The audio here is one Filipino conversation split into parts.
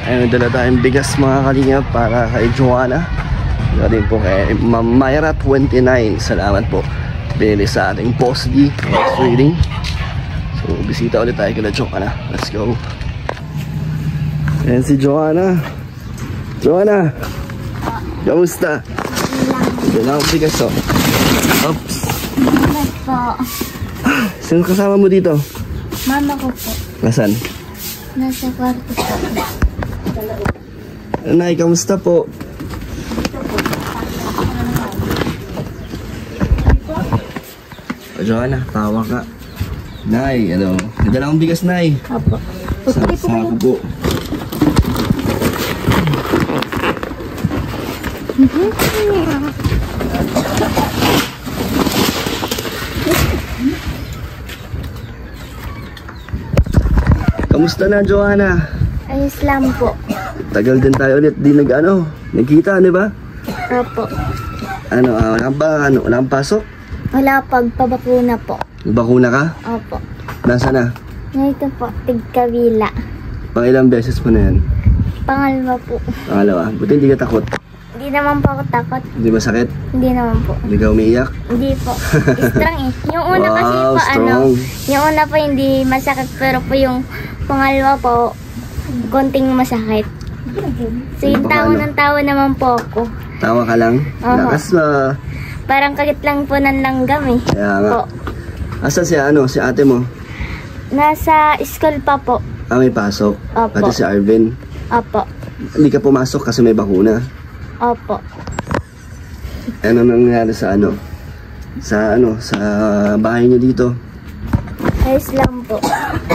Ayun, dala tayong bigas mga kalingap para kay Joanna. Dala din po kay Ma'am Myra 29. Salamat po. Bili sa ating Boss D Trading. So, bisita ulit tayo kila Joanna. Let's go. Ayan si Joanna. Joanna! Kamusta? Dala ang bigas oh. Oops. Salamat po. Sino kasama mo dito? Mama ko po. Nasaan? Nasa kwarto po. Nay, kamusta po? O Joanna, tawa ka. Nay, ano? Nadala akong bigas, Nay. Apo. Sa ako po. Kamusta na, Joanna? Ayos lang po. Tagal din tayo ulit di nagkita, di ba? Apo. Wala kang pasok? Wala pagpabakuna po. Bakuna ka? Opo. Nasa na? Ngayon po, tigkabila. Pang ilang beses mo na yan? Pangalawa po. Pangalawa? Buti hindi ka takot? Hindi naman po ako takot. Hindi masakit? Hindi naman po. Hindi ka umiiyak? Hindi po. Strong eh. Yung una Wow, kasi po strong. yung una po hindi masakit pero po yung pangalawa po konting masakit. So yung tawa naman po ako. Tawa ka lang? Lakas na. Parang kagit lang po ng langgam eh. Kaya nga. Po. Asan si ate mo? Nasa school pa po. May pasok. Opo. Pati si Arvin. Opo. Hindi ka pumasok kasi may bakuna. Opo. Ano nangyari sa sa bahay niyo dito? Ayos lang po.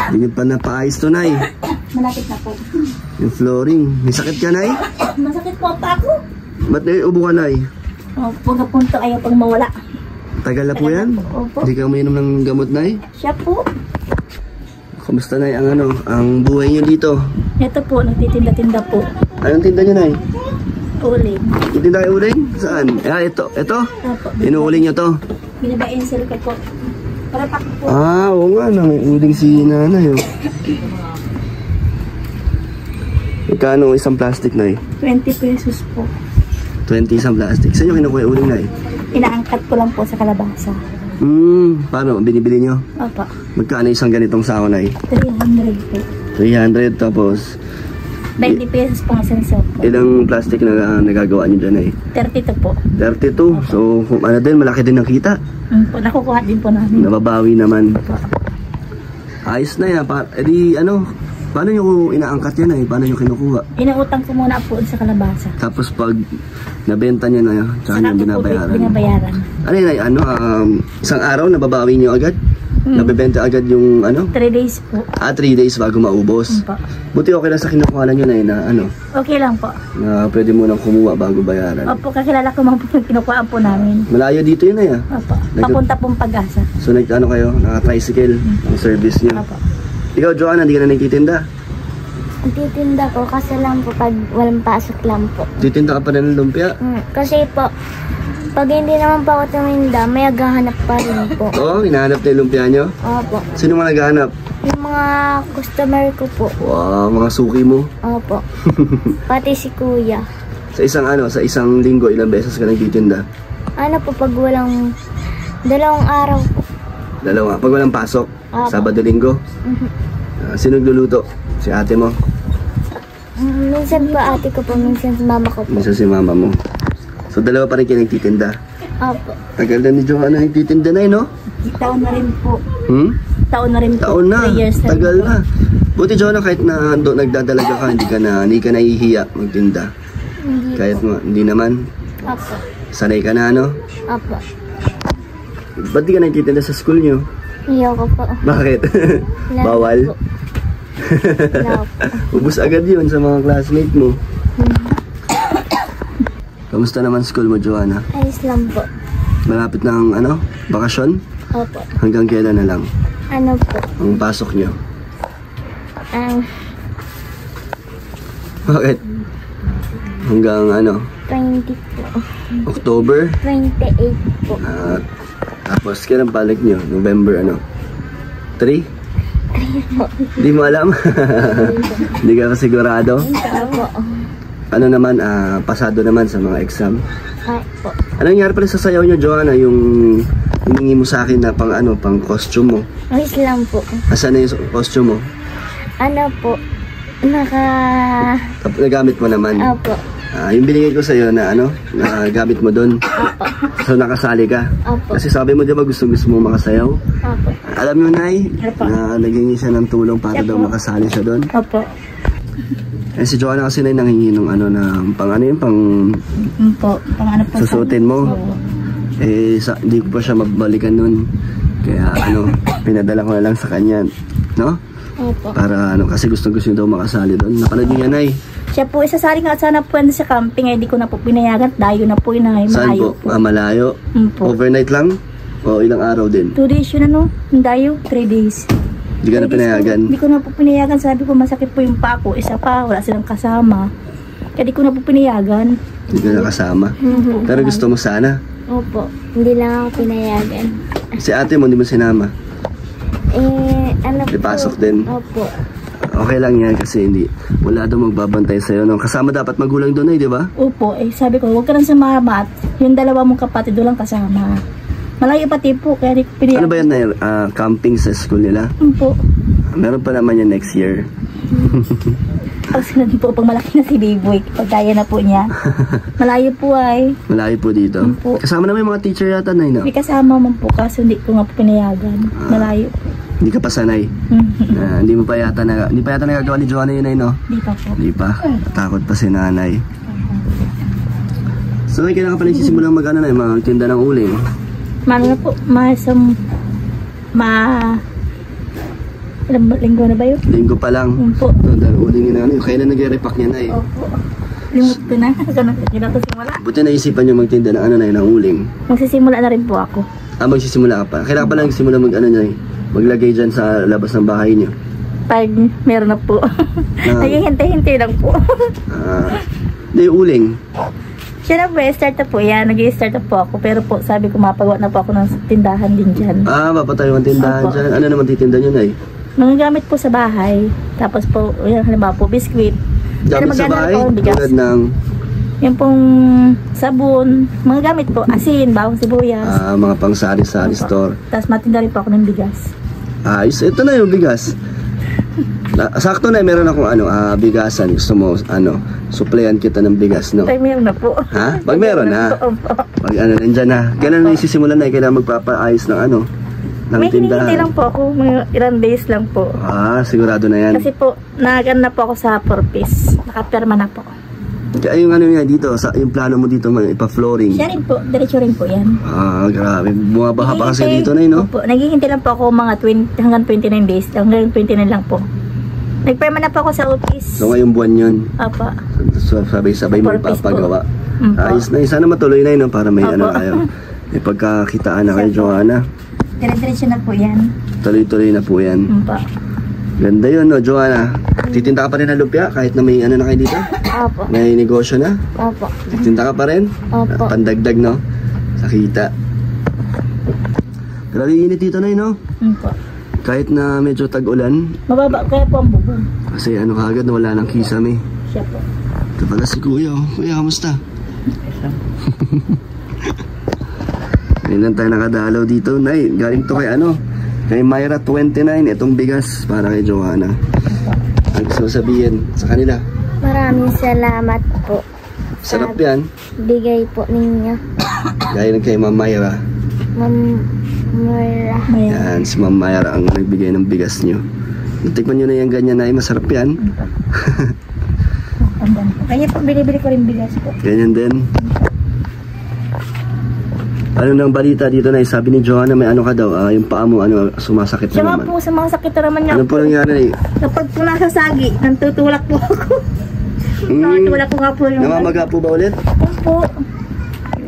Hindi pa napaayos to, Nay. Malapit na po. Yung flooring. May sakit ka, Nay? Masakit po pa ako. Ba't ubo ka, Nay? Pag punto ayaw pang mawala. Tagal na po yan? Opo. Hindi ka uminom ng gamot, Nay? Siya po. Kamusta, Nay, ang buhay niyo dito? Ito po, nagtitinda-tinda po. Anong tinda niyo, Nay? Uling. Tinda kayo uling? Saan? Ito. Opo. Inuuling niyo to? Binabaensel ko po. Para pak po. Oo nga, may uling si nanay, oh. Magkano isang plastic, Nay? 20 pesos po. 20 isang plastic. Saan nyo kinukuha yung uling, Nay? Inaangkat ko lang po sa kalabasa. Paano? Binibili nyo? Opo. Magkano isang ganitong sako, Nay? 300 po. 300, tapos 20 pesos po ang sensor po. ilang plastic na nagagawa nyo dyan, Nay? 32 po. 32. So, kung din, malaki din ang kita. Po, nakukuha din po namin. Nababawi naman. Opo. Ayos na yan. Paano nyo inaangkat yan, Nay? Paano nyo kinukuha? Inautang ko muna po sa kalabasa. Tapos pag nabenta nyo na, tsaka nyo binabayaran. Binabayaran. Ano yun, Nay? Isang araw nababawi nyo agad? Nabebenta agad yung 3 days po. 3 days bago maubos. Opo. Buti okay lang sa kinukuha nyo, Nay, na Okay lang po. na pwede mo nang kumuha bago bayaran. Opo, kakilala ko mga po yung kinukuhaan po namin. Malayo dito yun, Nay, ah. Opo. Papunta pong Pag-asa. So kayo, naka-tricycle ang service nyo. Opo. Ikaw, Joanna, hindi ka na nagtitinda? Titinda ko kasi lang po pag walang pasok lang po. Titinda ka pa rin ng lumpia? Kasi po, pag hindi naman po ako tuminda, may aghahanap pa rin po. Oo, hinahanap na yung lumpia nyo? Opo. Sino mga naghahanap? Yung mga customer ko po. Wow, mga suki mo. Opo. Pati si kuya. Sa isang linggo, ilang beses ka nagtitinda? Ano po pag walang 2 araw po. 2. Pag walang pasok, Opo. Sabado, Linggo. Sino nagluluto? Si ate mo? Minsan po ate ko po, minsan si mama ko po. Minsan si mama mo. So, 2 pa rin kayo nagtitinda. Opo. Tagal na ni Joanna nagtitinda na, no? Taon na rin po. Taon na rin po. Taon na. 3 years na. Tagal na. Buti, Joanna, kahit na nagdadalaga ka, hindi ka nahihiya magtinda. Hindi Kahit po. hindi naman. Opo. Sanay ka na, no? Opo. Ba't di ka nagtitinda sa school nyo? Ayoko po. Bakit? Wala Bawal? po. Wala po. Ubus agad yun sa mga classmate mo. Kamusta naman school mo, Joanna? Ayos lang po. Malapit na ang bakasyon? Opo. Hanggang kailan na lang Ano po? ang pasok nyo? Ang Bakit? Hanggang 20 po. October? 28 po. Tapos kailan balik nyo? November 3? Hindi mo alam? Hindi ka pa sigurado? Opo. Ano naman, pasado naman sa mga exam? Opo. Ano nangyari pala sa sayaw niyo, Joanna? Yung hiningi mo sa akin na pang costume mo. Ayos lang po. Asan na yung costume mo? Ano po? Nagamit mo naman. Opo. Yung binigay ko sa'yo na gamit mo doon. So nakasali ka. Opo. Kasi sabi mo, di ba gusto mo makasayaw? Opo. Alam mo, Nay, na naghingi siya ng tulong para daw makasali siya doon. Opo. Eh si Joanna kasi na nanghingi ng pang susutin mo. Hindi ko pa siya magbalikan nun. Kaya pinadala ko na lang sa kanya. No? Opo. Para kasi gusto daw makasali doon. Napanood niya, Nay. Siya po, isasali nga sana po sa camping, di ko na po pinayagan, dayo na po yun, Saan malayo po? Malayo? Po. Overnight lang? O ilang araw din? 2 days yun dayo, 3 days. Hindi ka na pinayagan? Hindi ko na po pinayagan, sabi ko masakit po yung paa ko, isa pa, wala silang kasama. Kaya di ko na po pinayagan. Hindi ka na kasama? Pero gusto mo sana? Opo. Hindi lang ako pinayagan. Si ate mo, hindi mo sinama? Ano po? Ipasok din? Opo. Okay lang yan kasi wala daw magbabantay sa'yo. Kasama dapat magulang doon di ba? Opo, sabi ko, huwag ka lang sumama at yung dalawa mong kapatid doon lang kasama. Malayo pati po, kaya di ko pinayagan. Ano ba yan na camping sa school nila? Opo. Meron pa naman yan next year. Pag sunod po, pag malaki na si Biboy, pag kaya na po niya. Malayo po Malayo po dito. Opo. Kasama naman yung mga teacher yata, Nay, no? May kasama man po, kaso hindi ko nga po pinayagan. Malayo po. Hindi ka pa sanay. Hindi pa yata nagagawa ni Joanna yun, Nay, no? Hindi pa po. Hindi pa. Takot pa si nanay. So, kailangan pa rin sisimulang magtinda ng uling. Mano na po, linggo na ba yun? Linggo pa lang. Opo. Dahil ulingin na kaya na nag-repack niya, Nay. Opo. Limot ko na. Hindi na ito simula. Buti naisipan niyo magtinda ng Nay, ng uling. Magsisimula na rin po ako. Magsisimula ka pa. Kailangan pa lang simula Nay, maglagay dyan sa labas ng bahay niyo. Pag meron na po. Naghihintay-hintay lang po. Hindi, uling. Siya na po, start na po yan. Nag-i-start na po ako. Pero po, sabi ko, mapagawa na po ako ng tindahan din dyan. Papatayo ang tindahan Opo. dyan. Ano naman titinda niyo, Nay? Mga gamit po sa bahay. Tapos po, yan, halimbawa po, biskuit. Gamit sa bahay? Tulad ng yung pong sabon, mga gamit po, asin, bawang sibuyas. mga pang sari-sari store. Tapos matinda rin po ako ng bigas. Ito na yung bigas. Sakto na, meron akong bigasan. Gusto mo, supplyan kita ng bigas, no? Pag meron na po. Ha? Pag meron na. Pag nandyan na. Ganun na isisimulan na, kailangan magpapaayos ng ng May tindahan. hinihintay lang po ako, mga ilang days lang po. Sigurado na yan. Kasi po, nag-ano na po ako sa purpose. Nakaperma na po. Kaya yung niya dito, yung plano mo dito, ipa-flooring. Siya rin po, diretso rin po yan. Grabe. Bumabaha pa kasi dito, Nay, no? Opo, naghihintay lang po ako mga hanggang 29 days. Hanggang 29 lang po. Nagperma na po ako sa office. So ngayong buwan yun. Opo. So sabay-sabay mo Purpose ipapagawa. po. Ayos na. Sana matuloy na yun, no? Para may kayo. May pagkakitaan na kayo, Joanna. Diretso na po yan. Tuloy-tuloy na po yan. Opo. Ganda yun, no, Joanna? Titinda ka pa rin ng lumpia kahit na may na kayo dito? Opo. May negosyo na? Opo. Titinda ka pa rin? Opo. Pandagdag, no? Sa kita. Grabe init dito, Nay, no? Opo. Kahit na medyo tag-ulan. Mababa kaya po ang bubong. Kasi kagad na wala ng kisame. Siya po. Ito pala si Kuya, oh. Kuya, kamusta? Ngayon lang tayo nakadalaw dito, Nay. Galing to kay Myra 29. Itong bigas para kay Joanna. Ang gusto mo sabihin sa kanila? Maraming salamat po. Sarap yan. Bigay po ninyo. Galing kay Ma'am Myra. Ma'am Myra. Yan, si Ma'am Myra ang nagbigay ng bigas nyo. Tikman nyo na yung ganyan, Nay. Masarap yan. Kaya po, binibili ko rin bigas po. Ganyan din. Ano nang balita dito, Nay? Sabi ni Joanna may ka daw, yung paa mo sumasakit Siya na nga naman. po sa mga sakit na naman niya. Ano po nangyari, Nay? Kapag po nasa sagi, nantutulak po ako. Natutulak ko nga po yung... Namamaga po ba ulit? Po.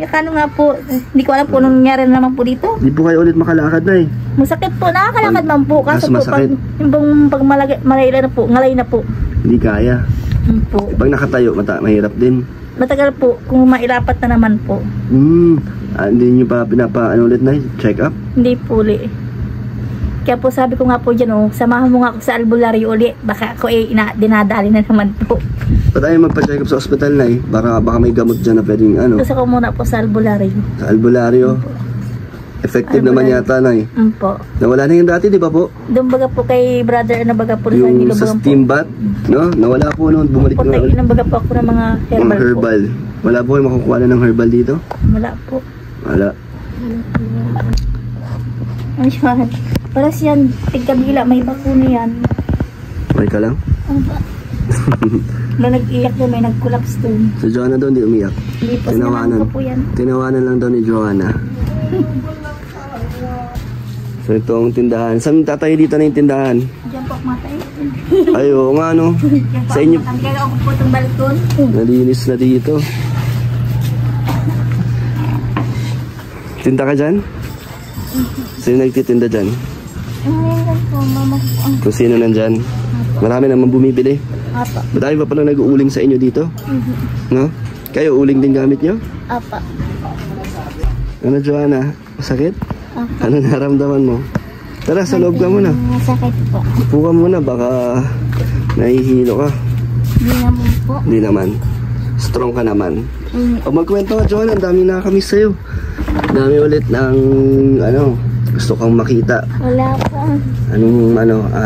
Kano nga po, hindi ko alam po anong nangyari na naman po dito. Di po kayo ulit makalakad, Nay? Masakit po, nakakalakad man po. Kaso po, masakit. pag malayla na po, ngalay na po. Hindi kaya. Po. Pag nakatayo, mahirap din. Matagal po, kung mailapat na naman po. Hindi nyo pa ulit, Nay? Check up? Hindi po uli. Kaya po sabi ko nga po dyan, samahan mo nga ako sa albularyo uli. Baka ako dinadali na naman po. Ba't ayaw magpa-check up sa ospital na baka may gamot dyan na pwedeng Gusto ko muna po sa albularyo. Sa albularyo? Effective naman yata na Po. Nawala na yung dati, di ba po? Doon baga po kay brother na baga po Yung sa steam bath, no? Nawala po noon, bumalik na ulit. Nang baga po ako ng mga herbal, po. Wala po kayo makukuha na ng herbal dito? Wala po. Wala. Ano siya? Para siyan, tigkabila, may bakuna yan. Okay ka lang? Na nag-iyak doon, may nag-collapse doon. Si Joanna doon, di umiyak. Hindi po, sinaman ko po yan. Tinawanan lang daw ni Joanna. So ito ang tindahan. Saan tatayo dito na yung tindahan? Diyan po, matay. Ay, oo nga no. Sa inyo. Kaya ako po itong balkon. Nalinis na dito. Tinda ka dyan? Sino nagtitinda dyan? Ngayon po, mama po. Kung sino nandyan? Marami naman bumibili. Apa. Madami pa pala nag-uuling sa inyo dito? No? Kayo, uling din gamit nyo? Apa. Ano, Joanna? Masakit? Ano naramdaman mo? Tara, sa loob ka muna. Masakit po. Upo ka muna, baka nahihilo ka. Hindi naman po. Hindi naman. Strong ka naman. O magkwento ka, Joanna, ang dami nakakamiss sa'yo. Dami ulit ng, gusto kang makita. Wala po. Anong,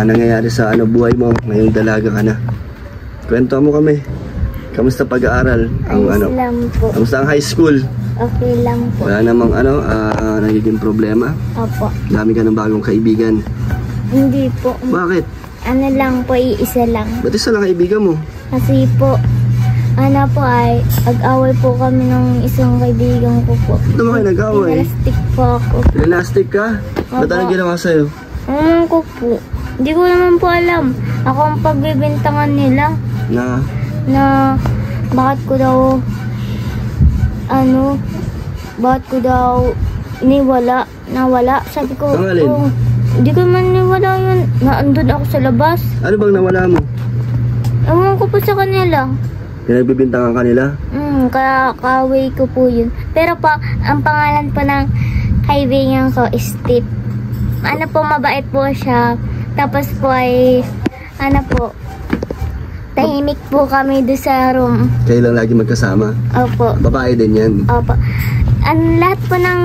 nangyayari sa buhay mo ngayong dalaga ka na. Kwento mo kami. Kamusta pag-aaral? Ayos lang po. Kamusta ang high school? Okay lang po. Wala namang nagiging problema? Opo. Dami ka ng bagong kaibigan. Hindi po. Bakit? Ano lang po, iisa lang. Ba't isa lang kaibigan mo? Kasi po, ay, ag-away po kami ng isang kaibigan ko po. Ba't naman kayo nag-away? Pinalastik po ako. Pinalastik ka? Ba't anong ginawa sa'yo? Ewan ko po. Hindi ko naman po alam. Ako ang pagbibintangan nila na bakit ko daw nawala. Sabi ko, hindi ko man niwala yun. Naandun ako sa labas. Ano bang nawala mo? Ewan ko po sa kanila. Pinagbibintangan kanila? Kaya kaway ko po yun. Pero po, ang pangalan po ng kaibigan ko is Steve. Mabait po siya. Tapos po ay, tahimik po kami doon sa room. Kayo lang lagi magkasama? Opo. Babae din yan? Opo. Lahat po ng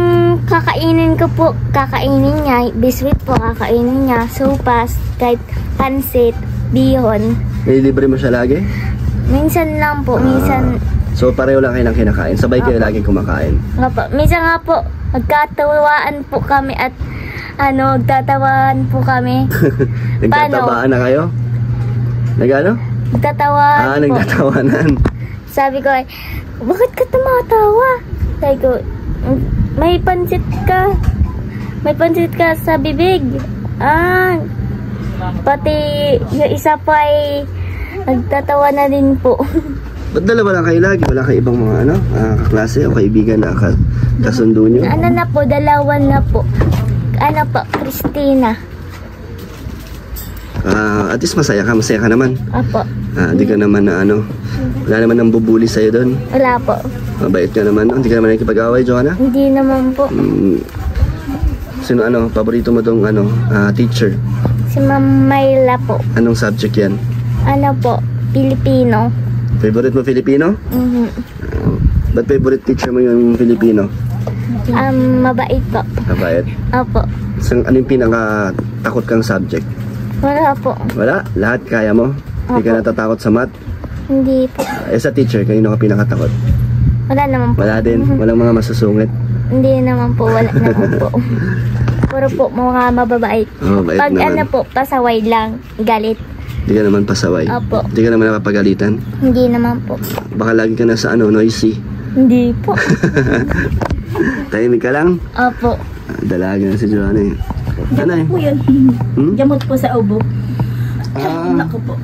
kakainin ko po, kakainin niya. Biscuit po, kakainin niya. Sopas, kahit pansit, bihon. Nililibre mo siya lagi? Minsan lang po, minsan. So pareho lang kayo ng kinakain? Sabay kayo laging kumakain? Opo. Minsan nga po, magkatawaan po kami at nagtatawan po kami. Nagtatabaan na kayo? Nag-ano? Nagtatawan po. Nagtatawanan. Sabi ko ay, bakit ka tumatawa? Sabi ko, may pansit ka. May pansit ka sa bibig. Pati yung isa pa ay nagtatawa na din po. Ba't dalawa lang kayo lagi? Wala kayo ibang mga kaklase o kaibigan na kasundo nyo? Na po, dalawa na po. Christina. At least masaya ka naman. Opo. Hindi ka naman wala naman nang bubuli sa'yo doon. Wala po. Mabait ka naman, hindi ka naman nakikipag-away, Joanna? Hindi naman po. Sino paborito mo dong teacher? Si Ma'am Mayla po. Anong subject yan? Filipino. Favorite mo Filipino? Ba't favorite teacher mo yung Filipino? Mabait po. Mabait? Opo. So, ano yung pinaka-takot kang subject? Wala po. Wala? Lahat kaya mo? Hindi ka natatakot sa math? Hindi po. Sa teacher, kanino ka pinakatakot? Wala naman po. Wala din? Walang mga masusungit? Hindi naman po. Wala naman po. Puro po mga mababait. Bait Pag naman. pasaway lang, galit. Hindi ka naman pasaway? Opo. Hindi ka naman napapagalitan? Hindi naman po. Baka lagi ka na sa noisy? Hindi po. Tahimik ka lang? Opo. Dalaga na si Joanna eh. Gamot po yun. Gamot po sa ubo. Ako po.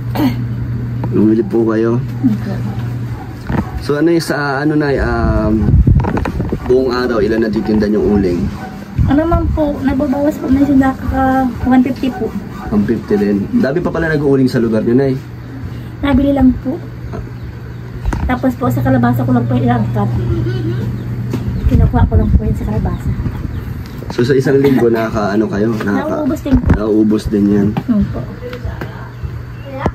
Bumili po kayo. So sa buong araw, ilan natitinda yung uling? Po, nababawas po na siya nakaka 150 po. 150 din. Dami pa pala nag-uuling sa lugar nyo, Nay. Nabili lang po. Tapos po sa kalabasa ko lang po ilangkat. Kinukuha ko lang po yun sa kalabasa. So sa isang linggo ano kayo? Nauubos din po. Nauubos din yan. Po.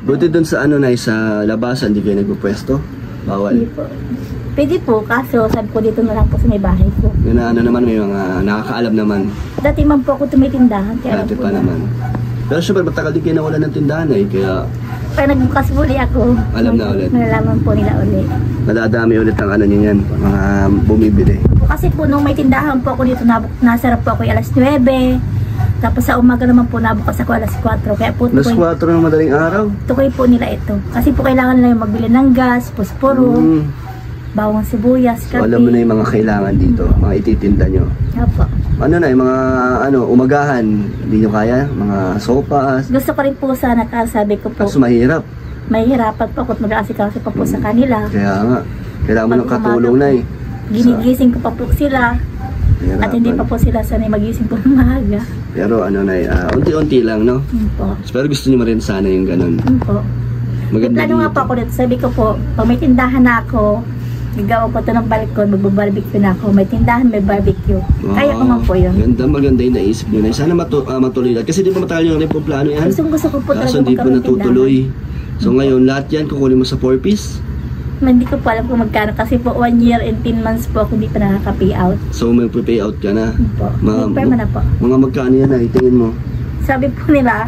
Buti dun sa sa labasan, di kayo nagpupwesto? Bawal. Hindi po. Pwede po, kaso sabi ko dito na lang po sa may bahay ko. Yun na naman, may mga nakakaalam naman. Dati man po ako tumitindahan. Kaya Dati po pa naman. Pero syempre, matagal din kayo nawala ng tindahan kaya pag nagbukas uli ako, alam na ulit. malalaman po nila ulit. Madadami ulit ang niyo yan, mga bumibili. Kasi po nung may tindahan po ako dito, nasarap po ako alas 9. Tapos sa umaga naman po nabukas ako alas 4. Kaya po Alas 4 ng madaling araw? tukoy po nila ito. Kasi po kailangan nila yung magbili ng gas, posporo, bawang sibuyas, So alam mo na yung mga kailangan dito, mga ititinda nyo. Opo. Ano na, yung mga umagahan, hindi nyo kaya? Mga sopas. Gusto ko rin po sana, sabi ko po, Kaso mahirap. may hirapan pa ako at mag-aasikaso pa po sa kanila. Kaya nga, kailangan mo ng Pag katulong umaga na Ginigising ko pa po sila. Hirapan. At hindi pa po sila sanay magising po ng maaga. Pero unti-unti lang, no? Po. Pero gusto nyo rin sana yung ganun. Po. Maganda Plano nga po ako dito. Sabi ko po, pag may tindahan na ako, gagawa ko ito ng balkon, magbabarbecue na ako. May tindahan, may barbecue. Kaya ko man po yun. Maganda yung naisip nyo na. Sana matuloy lang. Kasi di ba matagal yung rin po plano yan? Gusto ko po talaga Kaso hindi po magkaroon ng natutuloy. So ngayon, lahat yan kukunin mo sa 4-piece? Hindi ko po alam kung magkano. Kasi po 1 year and 10 months po ako hindi pa nakaka-pay out. So may pay out ka na? Po. May perma na po. Mga magkano yan tingin mo? Sabi po nila,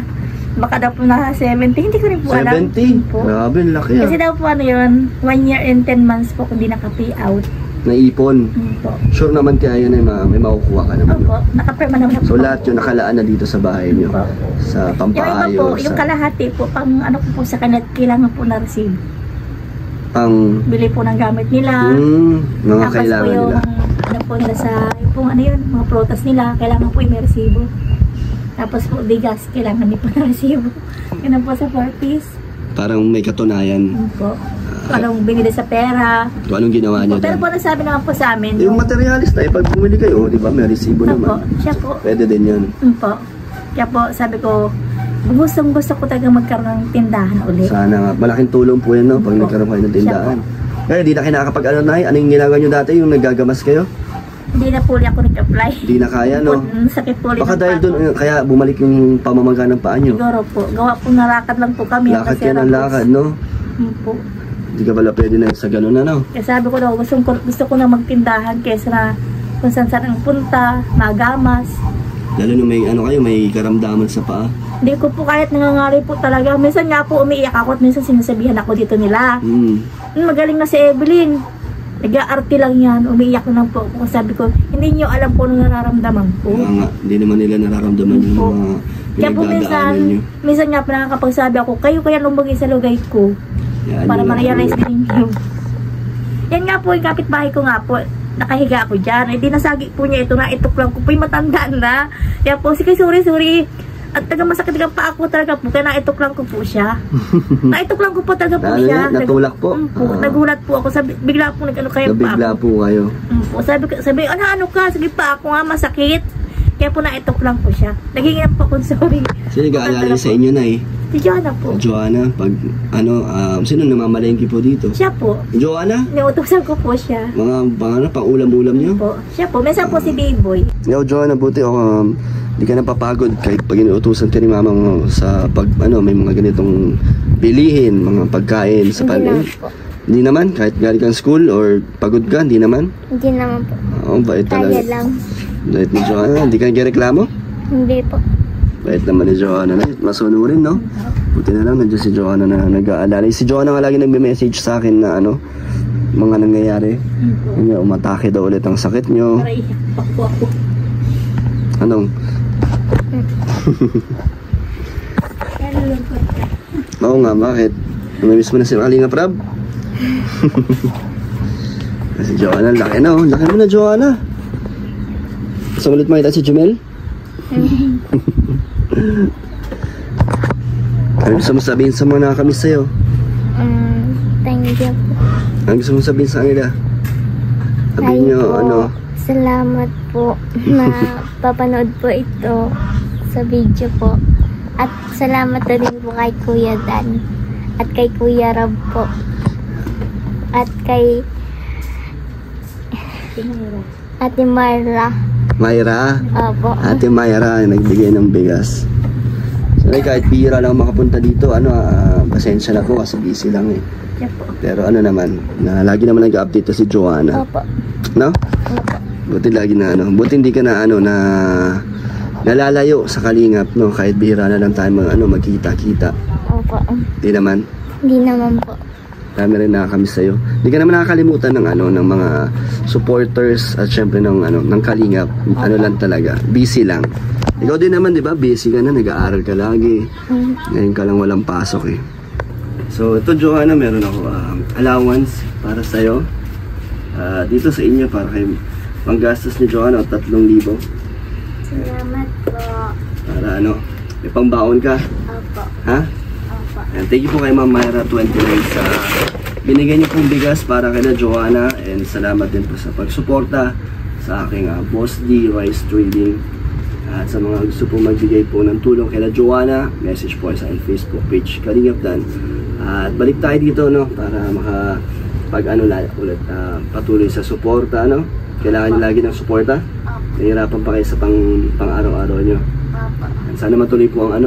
baka daw po na 70. Hindi ko rin po alam. 70? Po. Grabe, laki Kasi daw po yun, 1 year and 10 months po kung di naka-pay out. Naipon. Po. Sure naman kaya yun may makukuha ka naman. Opo, naka-perma naman po. So lahat yun nakalaan na dito sa bahay nyo. Po. Sa Yung iba pampaayos. po, yung kalahati po, pang ano po sa kanila, kailangan po na-receive. Pang Bili po ng gamit nila. mga Tapos kailangan po yung, nila. ano po nila sa, yung ano yun, mga prutas nila, kailangan po yung may resibo. Tapos po, bigas, kailangan din po na resibo. Yun po sa 4-piece. Parang may katunayan. Yun po. Kung anong binili sa pera. Kung anong ginawa niya Pero doon. po nasabi naman po sa amin. Yung materialist pag bumili kayo, di ba, may resibo po, naman. siya po. Pwede din yun. Yun po. Kaya po, sabi ko, gusto ko talaga magkaroon ng tindahan ulit. Sana nga. Malaking tulong po yan, no? Pag nagkaroon kayo ng tindahan. Kaya di na kinakapag anong ginagawa nyo dati? Yung naggagamas kayo? Hindi na po ako nag-apply. Di na kaya, no? Sakit po ulit. Baka dahil doon, kaya bumalik yung pamamaga ng paa nyo. Siguro po. Gawa po narakad lang po kami. Lakad yan ang lakad, no? Yun po. Hindi ka pala pwede na sa ganun, no? Kaya sabi ko daw, gusto ko na magtindahan kaysa na kung saan ang punta, magamas. Lalo na may karamdaman sa paa. Hindi ko po kahit nangangaray po talaga. Minsan nga po umiiyak ako at minsan sinasabihan ako dito nila. Magaling na si Evelyn. Nag-aarte lang yan. Umiiyak lang po ako. Sabi ko, hindi nyo alam po anong nararamdaman ko. Kaya nga, hindi naman nila nararamdaman yung Po. mga Kaya po minsan nga po nakakapagsabi ako, kayo kaya lumagay sa lugay ko. Yan, Para yun lang. ma-realize din nyo. Yan nga po, yung kapitbahay ko nga po. Nakahiga ako dyan. Eh, di nasagi po niya ito na itok lang ko po. Yung matandaan na. Kaya po, sige, sorry. At taga masakit ka pa ako talaga po. Kaya naitok lang ko po siya. Naitok lang ko po talaga po siya. Natulak po? Nagulat po ako. Bigla po nag-ano kayo pa Nabigla ako. po kayo. Sabi, ano ka? Sige pa ako nga, masakit. Kaya po naitok lang po siya. Nagingin po ako, sorry. Sino nag-aalala sa inyo na Si Joanna po. Joanna, sino namamalengke po dito? Siya po. Joanna? Niutosan ko po siya. Mga pang ulam-ulam nyo? Po. Siya po. Minsan po si Baboy. Joanna, buti ako, di ka napapagod kahit pag inuutusan ka ni mama mo sa may mga ganitong bilihin, mga pagkain sa Hindi naman palengke. po. Hindi naman? Kahit galing kang school or pagod ka, hindi naman? Hindi naman po. Oo, bait talaga. Kaya lang. Bait ni Joanna, hindi ka nagreklamo? Hindi po. Bait naman ni Joanna na, masunurin, no? Buti na lang, nandiyan si Joanna na nag-aalala. Si Joanna nga lagi nagme-message sa akin na mga nangyayari. Yun, umatake daw ulit ang sakit nyo. Para iyak pa po ako. Anong? Oo nga, bakit? Namimiss mo na si Kalinga Prab? Si Joanna, laki na oh. Laki mo na, Joanna. Gusto mo ulit makita si Jumel? Ano gusto mo sabihin sa mga nakakamiss sa'yo? Thank you po. Ano gusto mo sabihin sa kanila? Sabihin Ay nyo, po, salamat po na papanood po ito sa video po. At salamat na din po kay Kuya Dan. At kay Kuya Rob po. At kay Ate Marla. Myra. Opo. Ate Myra, nagbigay ng bigas. So, kahit bihira lang makapunta dito, pasensya na po kasi busy lang eh. Siya po. Pero ano naman, lagi naman nag-update to si Joanna. Opo. No? Opo. Buti lagi na buti hindi ka na nalalayo sa Kalingap, no? Kahit bihira na lang tayo magkita-kita. Opo. Di naman. Hindi naman po. Dami rin nakakamiss sa'yo. Hindi ka naman nakakalimutan ng mga supporters at syempre ng Kalingap. Ano lang talaga, busy lang. Ikaw din naman, di ba? Busy ka na, nag-aaral ka lagi. Ngayon ka lang walang pasok eh. So, ito Joanna, meron ako allowance para sa'yo. Dito sa inyo, para kay panggastos ni Joanna, 3,000. Salamat po. Para may pangbaon ka. Opo. Ha? Opo. And thank you po kay Ma'am Myra 29 sa binigay niyo pong bigas para kay Joanna, and salamat din po sa pagsuporta sa aking Boss D Rice Trading, at sa mga gusto po magbigay po ng tulong kay Joanna, message po sa aking Facebook page Kalingap Dan. At balik tayo dito para ulit patuloy sa suporta. Kailangan niyo lagi ng suporta. Nahihirapan pa kayo sa pang-araw-araw nyo. At sana matuloy po ang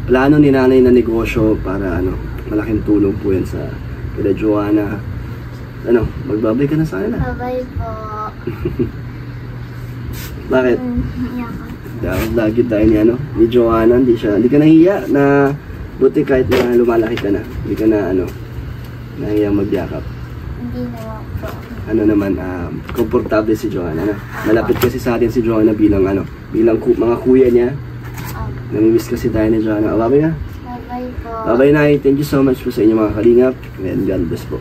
plano ni nanay na negosyo para malaking tulong po yan sa kila Joanna. Magbabay ka na sa kanila. Bye po. Bakit? Iyak. Lagi tayo ni Joanna, hindi ka nahiya na buti kahit na lumalaki ka na. Hindi ka na nahiya magyakap. Hindi naman po. Komportable si Joanna. Malapit kasi sa atin si Joanna bilang mga kuya niya. Namimiss kasi tayo ni Joanna. Bye-bye na. Bye po. Bye-bye na. Thank you so much po sa inyo mga Kalingap. And God bless po.